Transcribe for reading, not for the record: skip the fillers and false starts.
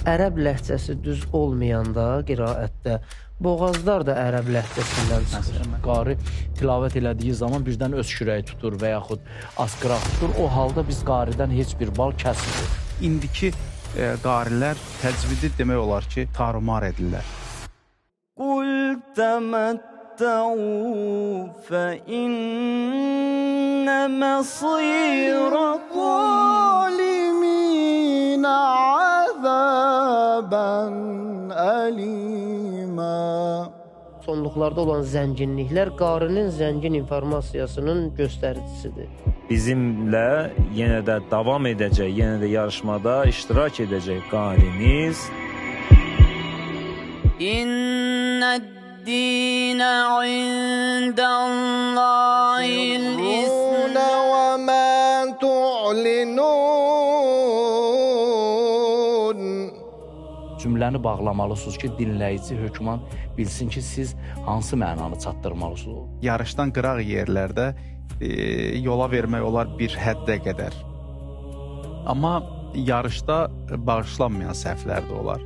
ərəb ləhcəsi düz olmayanda qiraətdə boğazlar da ərəb ləhcəsindən çıxır. Qari tilavət elədiyi zaman birdən öz kürəyi tutur və yaxud asqıraq tutur. O halda biz qaridən heç bir bal kəsmirik. İndiki qarilər təcvidi demək olar ki, tarumar edirlər. Qul təməttəu fə innə məsirəkum liminə əzəbən əlimə. Sonluqlarda olan zənginliklər qarinin zəngin informasiyasının göstəricisidir. Bizimlə yenə də davam edəcək, yenə də yarışmada iştirak edəcək qarimiz İnnəd-dinə indəllahil İslam və mən tu'linun. Cümləni bağlamalısınız ki, dinləyici, hökman bilsin ki, siz hansı mənanı çatdırmalısınız. Yarışdan qıraq yerlərdə yola vermək olar bir həddə qədər. Amma yarışda bağışlanmayan səhvlər də olar.